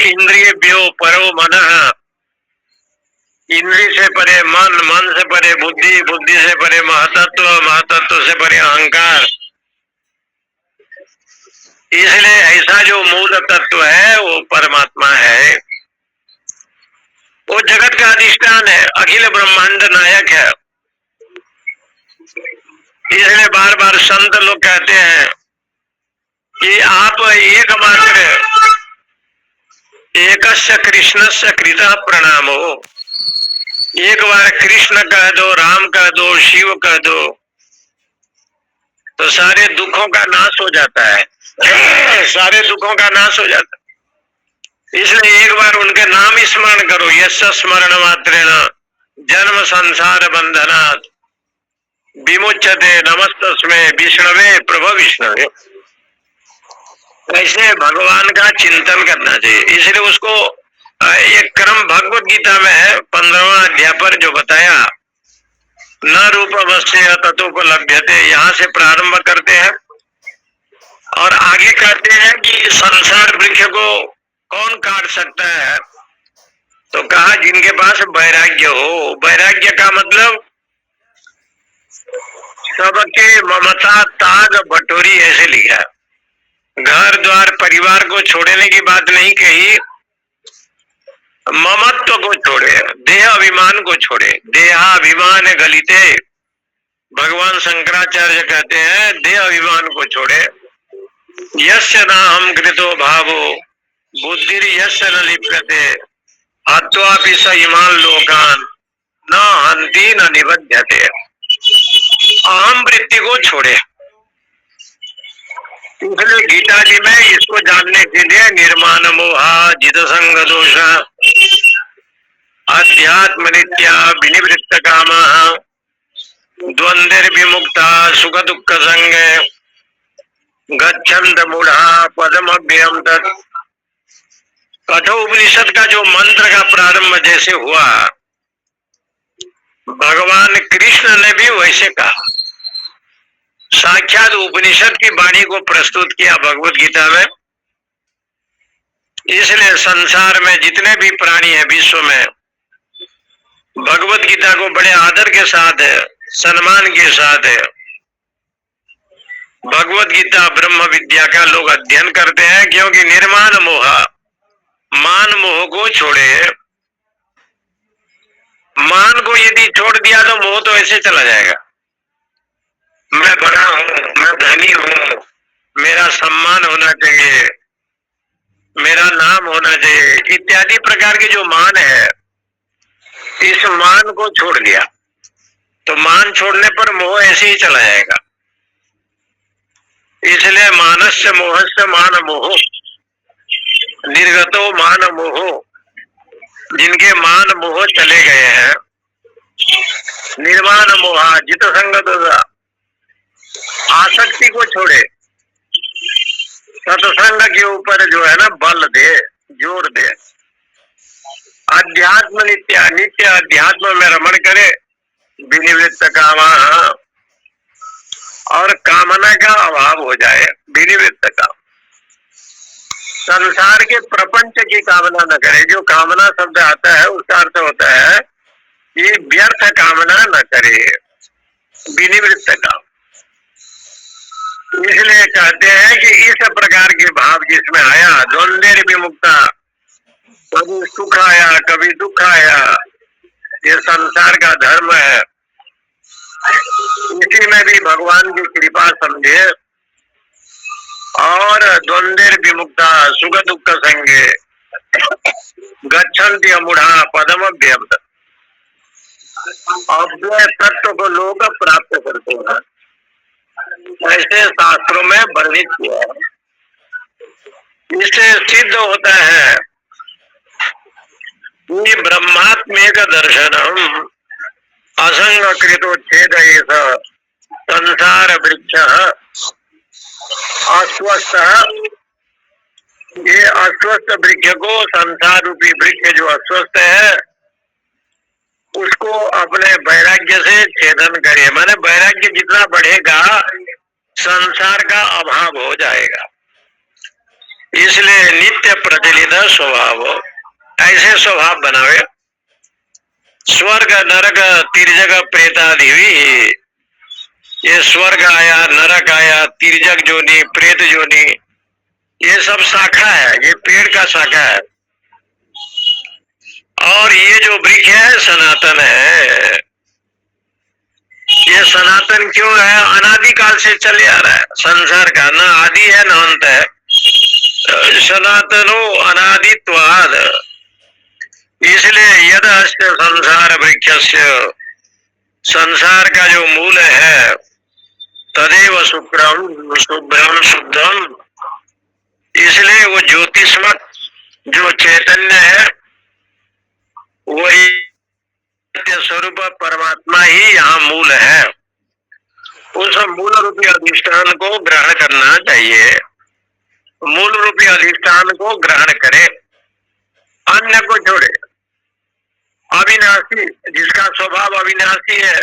इंद्रिय व्यो परो मन, इंद्रिय से परे मन, मन से परे बुद्धि, बुद्धि से परे महतत्व, महतत्व से परे अहंकार। इसलिए ऐसा जो मूल तत्व है वो परमात्मा है, वो जगत का अधिष्ठान है, अखिल ब्रह्मांड नायक है। इसलिए बार बार संत लोग कहते हैं कि आप एकमात्र एकस्य कृष्णस्य कृतः प्रणामो। एक बार कृष्ण कह दो, राम कह दो, शिव कह दो, तो सारे दुखों का नाश हो जाता है। सारे दुखों का नाश हो जाता है। इसलिए एक बार उनके नाम स्मरण करो। यश स्मरण मात्रेण जन्म संसार बंधनात् विमुच्यते नमस्तस्मै विष्णवे प्रभु विष्णवे। ऐसे भगवान का चिंतन करना चाहिए। इसलिए उसको एक क्रम भगवत गीता में है 15वां अध्याय पर जो बताया, न रूपमस्य ततोपलभ्यते, यहाँ से प्रारंभ करते हैं और आगे कहते हैं कि संसार वृक्ष को कौन काट सकता है। तो कहा जिनके पास वैराग्य हो। वैराग्य का मतलब सबके ममता ताग बटोरी, ऐसे लिखा। घर द्वार परिवार को छोड़ने की बात नहीं कही, ममत्व को छोड़े, देह अभिमान को छोड़े। देहाभिमान गलिते, भगवान शंकराचार्य कहते हैं देह अभिमान को छोड़े। यस्य न हम कृतो भावो बुद्धिर यस्य न लिप्यते हत्वापि स इमान लोकान न हंति न निबध्यते। अहम वृत्ति को छोड़े। इसलिए गीता जी में इसको जानने के लिए निर्माण मोहा जित संग दोष अध्यात्म नित्या विनिवृत्त काम द्वंद्व विमुक्ता सुख दुख संग गच्छन्त मूढ़ा पदमभ्यम तत्। कठोपनिषद का जो मंत्र का प्रारंभ जैसे हुआ, भगवान कृष्ण ने भी वैसे कहा। साक्षात उपनिषद की वाणी को प्रस्तुत किया भगवत गीता में। इसलिए संसार में जितने भी प्राणी हैं विश्व में, भगवत गीता को बड़े आदर के साथ है, सम्मान के साथ है। भगवत गीता ब्रह्म विद्या का लोग अध्ययन करते हैं, क्योंकि निर्माण मोह, मान मोह को छोड़े। मान को यदि छोड़ दिया तो मोह तो ऐसे चला जाएगा। मैं बड़ा हूं, मैं धनी हूं, मेरा सम्मान होना चाहिए, मेरा नाम होना चाहिए, इत्यादि प्रकार के जो मान है, इस मान को छोड़ दिया तो मान छोड़ने पर मोह ऐसे ही चला जाएगा। इसलिए मानस्य मोहस्य मान मोह निर्गतो मान मोह। जिनके मान मोह चले गए हैं, निर्माण मोह जित संगत, आसक्ति को छोड़े, सत ऊपर जो है ना बल दे, जोर दे। अध्यात्म नित्य, नित्य अध्यात्म में रमण करे, विनिवृत्त कामा, और कामना का अभाव हो जाए, विनिवृत्त काम। संसार के प्रपंच की कामना न करे। जो कामना शब्द आता है उसका अर्थ होता है ये व्यर्थ कामना न करे, विनिवृत्त काम। इसलिए कहते हैं कि इस प्रकार के भाव जिसमें आया, द्वंद्व विमुक्ता, कभी सुख आया कभी दुख आया, ये संसार का धर्म है। इसी में भी भगवान की कृपा समझे, और द्वंद्व विमुक्ता सुख दुख संगे गच्छन्ति अमूढ़ा पदम अव्ययम्, अव्यय तत्व को लोग प्राप्त करते हैं, ऐसे शास्त्रों में वर्णित किया है। इससे सिद्ध होता है कि ब्रह्मात्मेक दर्शनम असंग कृतोच्छेद संसार वृक्ष अस्वस्थ। ये अस्वस्थ वृक्ष को, संसार रूपी वृक्ष जो अस्वस्थ है, उसको अपने वैराग्य से छेदन करे। माने वैराग्य जितना बढ़ेगा संसार का अभाव हो जाएगा। इसलिए नित्य प्रचलित स्वभाव, ऐसे स्वभाव बनावे। स्वर्ग नरक तिर्यक प्रेतादि, ये स्वर्ग आया, नरक आया, तिर्यक जोनी, प्रेत जोनी, ये सब शाखा है, ये पेड़ का शाखा है। और ये जो वृक्ष है सनातन है। ये सनातन क्यों है? अनादि काल से चले आ रहा है संसार का, ना आदि है ना अंत है। सनातनो अनादित्वाद। इसलिए यद अस्य संसार वृक्षस्य, संसार का जो मूल है, तदेव शुक्रम शुभ्रम शुद्धम। इसलिए वो ज्योतिष्मक जो चैतन्य है, वही स्वरूप परमात्मा ही यहाँ मूल है। उस मूल रूपी अधिष्ठान को ग्रहण करना चाहिए। मूल रूपी अधिष्ठान को ग्रहण करे, अन्य को छोड़े। अविनाशी, जिसका स्वभाव अविनाशी है,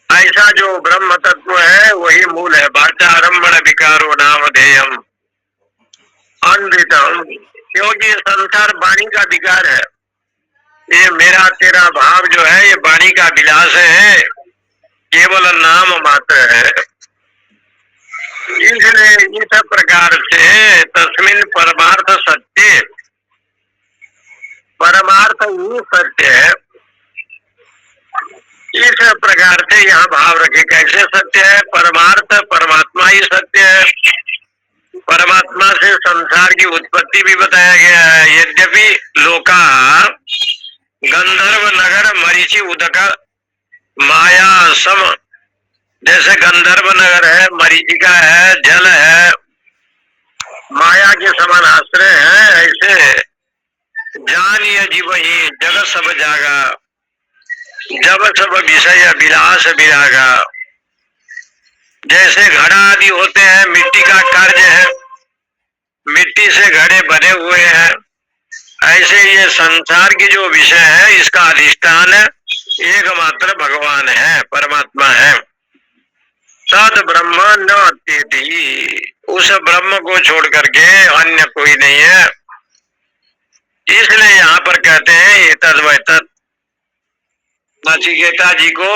ऐसा जो ब्रह्म तत्व है वही मूल है। वाचारंभण विकारो नामधेयम अनृतम। क्योंकि संसार वाणी का विकार है। ये मेरा तेरा भाव जो है ये वाणी का विलास है, केवल नाम मात्र है। इसलिए इस प्रकार से तस्मिन परमार्थ सत्य, परमार्थ ही सत्य है। इस प्रकार से यहाँ भाव रखे। कैसे सत्य है? परमार्थ परमात्मा ही सत्य है। परमात्मा से संसार की उत्पत्ति भी बताया गया है। यद्यपि लोका गंधर्व नगर मरीचि उदक माया सम, जैसे गंधर्व नगर है, मरीचिका है, जल है, माया के समान आश्रय है, ऐसे जान ये जीव ही जगत सब जागा, जब सब विषय विलास विरागा। जैसे घड़ा आदि होते हैं, मिट्टी का कार्य है, मिट्टी से घड़े बने हुए हैं, ऐसे ये संसार की जो विषय है इसका अधिष्ठान एकमात्र भगवान है, परमात्मा है। तद ब्रह्म न अत्येति, उस ब्रह्म को छोड़ करके अन्य कोई नहीं है। इसलिए यहाँ पर कहते हैं ये तद व तत्। नचिकेता जी को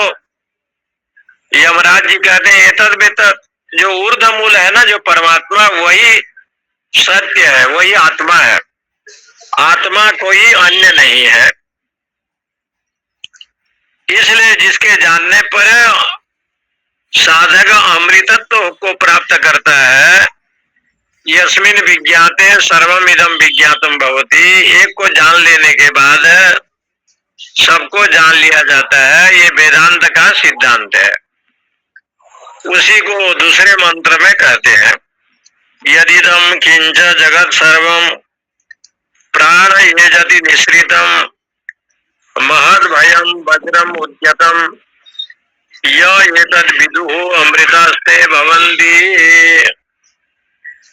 यमराज जी कहते हैं एतद व तत्। जो ऊर्ध मूल है ना, जो परमात्मा, वही सत्य है, वही आत्मा है। आत्मा कोई अन्य नहीं है। इसलिए जिसके जानने पर साधक अमृतत्व को प्राप्त करता है, यस्मिन विज्ञाते सर्वमिदं विज्ञातम भवति। एक को जान लेने के बाद सबको जान लिया जाता है, ये वेदांत का सिद्धांत है। उसी को दूसरे मंत्र में कहते हैं, यदिदं किंच जगत सर्वम प्राण येजति निश्रितम महद भयम वज्रम उद्यतम य एतद् विदुः अमृतास्ते भवन्ति।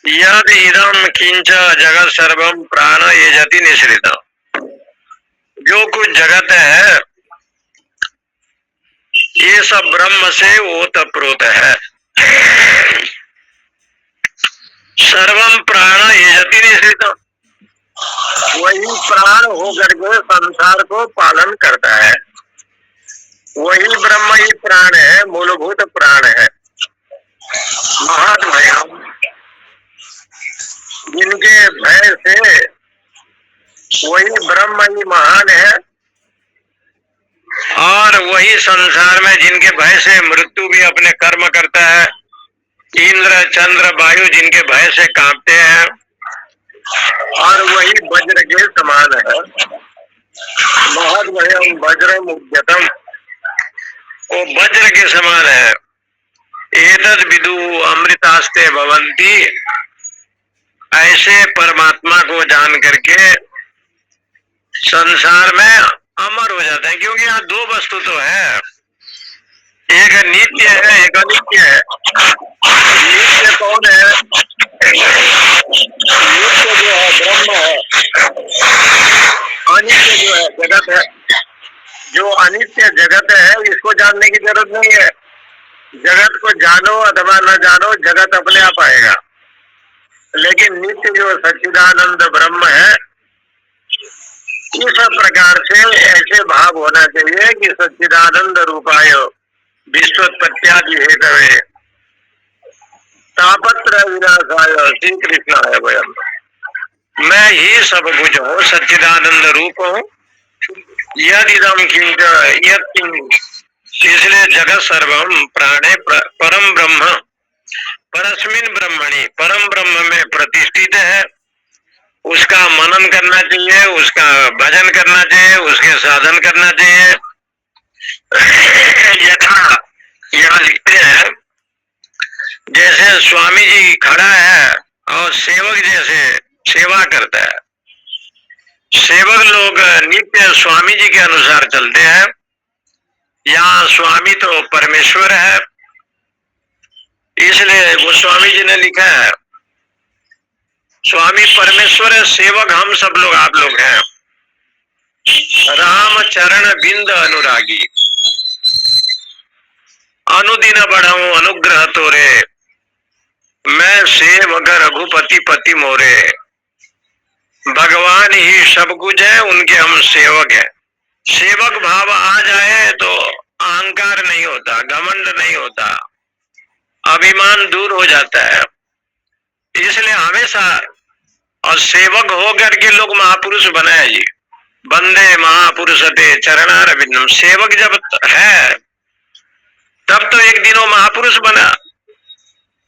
यद इदम किंच जगत सर्वम प्राण ये जति निश्रित। जो कुछ जगत है ये सब ब्रह्म से ओतप्रोत है। सर्वम प्राण ये जति निश्रित, वही प्राण होकर के संसार को पालन करता है। वही ब्रह्म ही प्राण है, मूलभूत प्राण है। महात्मयम, जिनके भय से वही ब्रह्म ही महान है, और वही संसार में जिनके भय से मृत्यु भी अपने कर्म करता है। इंद्र चंद्र वायु जिनके भय से कांपते हैं, और वही वज्र के समान है। महद्भयम वज्रम उद्यतम, वो वज्र के समान है। एतद विदु अमृतास्ते भवंती, ऐसे परमात्मा को जान करके संसार में अमर हो जाते हैं। क्योंकि यहाँ दो वस्तु तो है, एक नित्य है, एक अनित्य है। नित्य कौन है? नित्य जो है ब्रह्म है, अनित्य जो है जगत है। जो अनित्य जगत है इसको जानने की जरूरत नहीं है। जगत को जानो अथवा न जानो, जगत अपने आप आएगा। लेकिन नित्य जो सच्चिदानंद ब्रह्म है, इस प्रकार से ऐसे भाव होना चाहिए कि सच्चिदानंद रूपाय विश्वोत्पत्त्यादि हेतवे तापत्र विनाशाय श्री कृष्णाय वयम। मैं ही सब कुछ हूँ, सच्चिदानंद रूप हूँ। यदिदम किंच यत्किंच, इसलिए जगत सर्वम प्राणे परम ब्रह्म परस्मिन ब्रह्मणि, परम ब्रह्म में प्रतिष्ठित है। उसका मनन करना चाहिए, उसका भजन करना चाहिए, उसके साधन करना चाहिए। यथा यहाँ लिखते हैं, जैसे स्वामी जी खड़ा है और सेवक जैसे सेवा करता है। सेवक लोग नित्य स्वामी जी के अनुसार चलते हैं। यहाँ स्वामी तो परमेश्वर है, इसलिए गोस्वामी जी ने लिखा है, स्वामी परमेश्वर है, सेवक हम सब लोग, आप लोग हैं। राम चरण बिंद अनुरागी, अनुदिन बढ़ाऊं अनुग्रह तोरे, मैं सेवक रघुपति पति मोरे। भगवान ही सब कुछ है, उनके हम सेवक हैं। सेवक भाव आ जाए तो अहंकार नहीं होता, घमंड नहीं होता, अभिमान दूर हो जाता है। इसलिए हमेशा, और सेवक हो करके लोग महापुरुष बनाए जी। बंदे महापुरुषते चरणारविंदम, सेवक जब है तब तो एक दिन वो महापुरुष बना।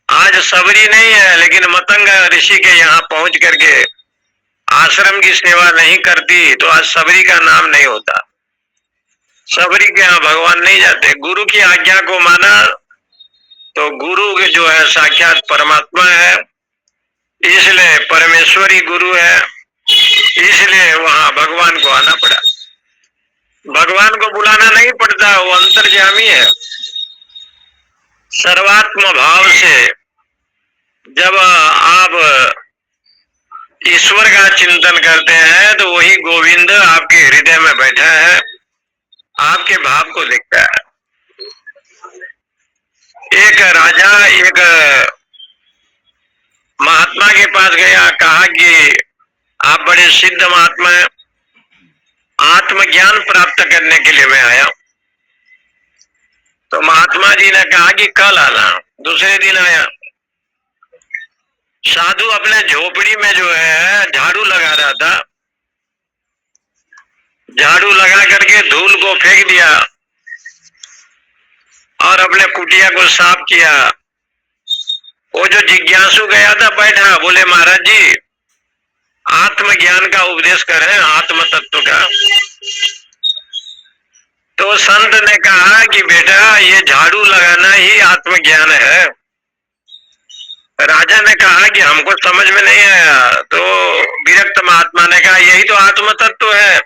आज सबरी नहीं है, लेकिन मतंग ऋषि के यहाँ पहुंच करके आश्रम की सेवा नहीं करती तो आज सबरी का नाम नहीं होता। सबरी के यहाँ भगवान नहीं जाते। गुरु की आज्ञा को माना तो गुरु जो है साक्षात परमात्मा है, इसलिए परमेश्वरी गुरु है, इसलिए वहां भगवान को आना पड़ा। भगवान को बुलाना नहीं पड़ता, वो अंतर्यामी है। सर्वात्म भाव से जब आप ईश्वर का चिंतन करते हैं तो वही गोविंद आपके हृदय में बैठा है, आपके भाव को देखता है। एक राजा एक महात्मा के पास गया, कहा कि आप बड़े सिद्ध महात्मा हैं, आत्मज्ञान प्राप्त करने के लिए मैं आया। तो महात्मा जी ने कहा कि कल आना। दूसरे दिन आया। साधु अपने झोपड़ी में जो है झाड़ू लगा रहा था, झाड़ू लगा करके धूल को फेंक दिया और अपने कुटिया को साफ किया। वो जो जिज्ञासु गया था बैठा, बोले महाराज जी आत्मज्ञान का उपदेश करें, आत्म तत्व का। तो संत ने कहा कि बेटा ये झाड़ू लगाना ही आत्मज्ञान है। राजा ने कहा कि हमको समझ में नहीं आया। तो विरक्त महात्मा ने कहा यही तो आत्म तत्व है।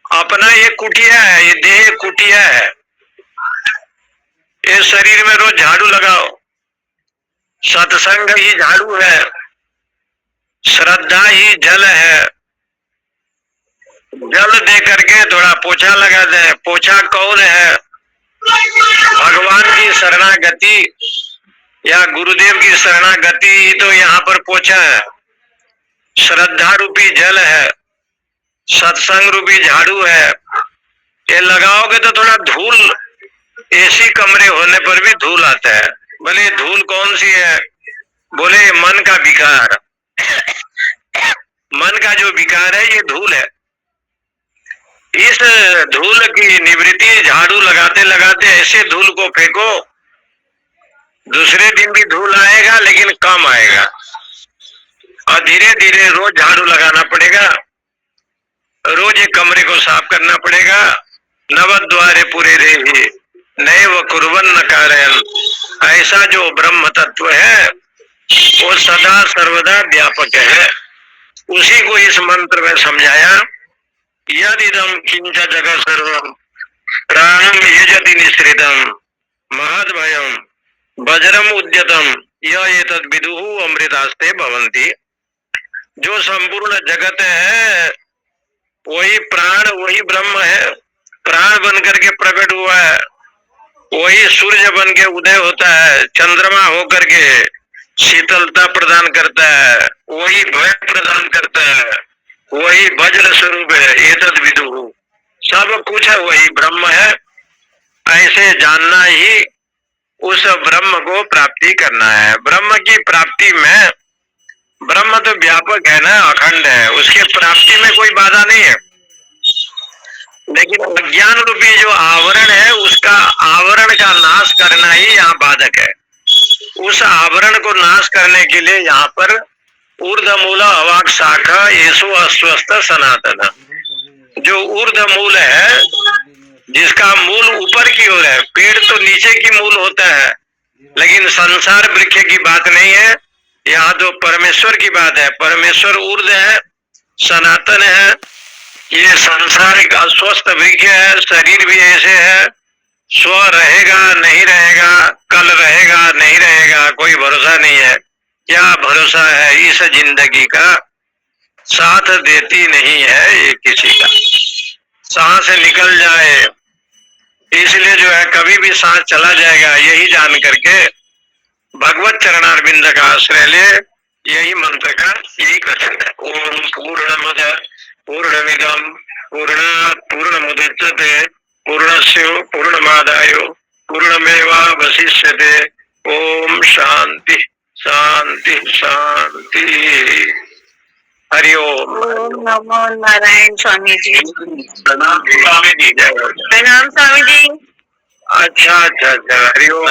अपना ये कुटिया है, ये देह कुटिया है, ये शरीर में रोज झाड़ू लगाओ। सत्संग ही झाड़ू है, श्रद्धा ही जल है। जल दे करके थोड़ा पोछा लगा दे। पोछा कौन है? भगवान की शरणागति या गुरुदेव की शरणागति ही तो यहाँ पर पोछा है। श्रद्धा रूपी जल है, सत्संग रूपी झाड़ू है। ये लगाओगे तो थोड़ा धूल, एसी कमरे होने पर भी धूल आता है। बोले धूल कौन सी है? बोले मन का विकार। मन का जो विकार है ये धूल है। इस धूल की निवृत्ति झाड़ू लगाते लगाते ऐसे धूल को फेंको, दूसरे दिन भी धूल आएगा लेकिन कम आएगा। और धीरे धीरे रोज झाड़ू लगाना पड़ेगा, रोज एक कमरे को साफ करना पड़ेगा। नवद्वारे पूरे रहे नैव कुर्वन् न कारयन्। ऐसा जो ब्रह्म तत्व है वो सदा सर्वदा व्यापक है। उसी को इस मंत्र में समझाया। यदिदं किंच जगत् सर्वं प्राणं यजति निःसृतं महद्भयं वज्रम उद्यतम य एतद् विदुः अमृतास्ते भवन्ति। जो संपूर्ण जगत है वही प्राण, वही ब्रह्म है। प्राण बन करके प्रकट हुआ है, वही सूर्य बन के उदय होता है, चंद्रमा होकर के शीतलता प्रदान करता है, वही भय प्रदान करता है, वही वज्र स्वरूप है। एतद् विदुः, सब कुछ है वही ब्रह्म है। ऐसे जानना ही उस ब्रह्म को प्राप्ति करना है। ब्रह्म की प्राप्ति में, ब्रह्म तो व्यापक है ना, अखंड है, उसके प्राप्ति में कोई बाधा नहीं है। लेकिन अज्ञान रूपी जो आवरण है उसका आवरण का नाश करना ही यहाँ बाधक है। उस आवरण को नाश करने के लिए यहाँ पर ऊर्ध मूल अवाक शाखा येसु अस्वस्थ सनातन, जो ऊर्ध मूल है जिसका मूल ऊपर की ओर है। पेड़ तो नीचे की मूल होता है, लेकिन संसार वृक्ष की बात नहीं है, यहाँ तो परमेश्वर की बात है। परमेश्वर ऊर्ध है, सनातन है। ये संसार एक अस्वस्थ वृक्ष है, शरीर भी ऐसे है, स्व रहेगा नहीं रहेगा, कल रहेगा नहीं रहेगा, कोई भरोसा नहीं है। क्या भरोसा है? इस जिंदगी का साथ देती नहीं है ये किसी का। सांस निकल जाए, इसलिए जो है कभी भी सांस चला जाएगा, यही जान करके भगवत चरणारविंद का आश्रय ले। यही मंत्र का यही कथन है। ओम पूर्णमद पूर्णमिदं पूर्णात् पूर्णमुदच्यते पूर्णस्य पूर्णमादाय पूर्णमेवावशिष्यते। ओम शांति शांति शांति। हरि ओम। ओम नमो नारायण स्वामी जी। प्रणाम स्वामी जी। जय हो। प्रणाम स्वामी जी। अच्छा अच्छा अच्छा। हरि ओम।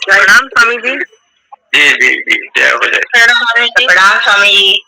प्रणाम स्वामी जी। जी जी जी। जय हो जय। प्रणाम स्वामी जी।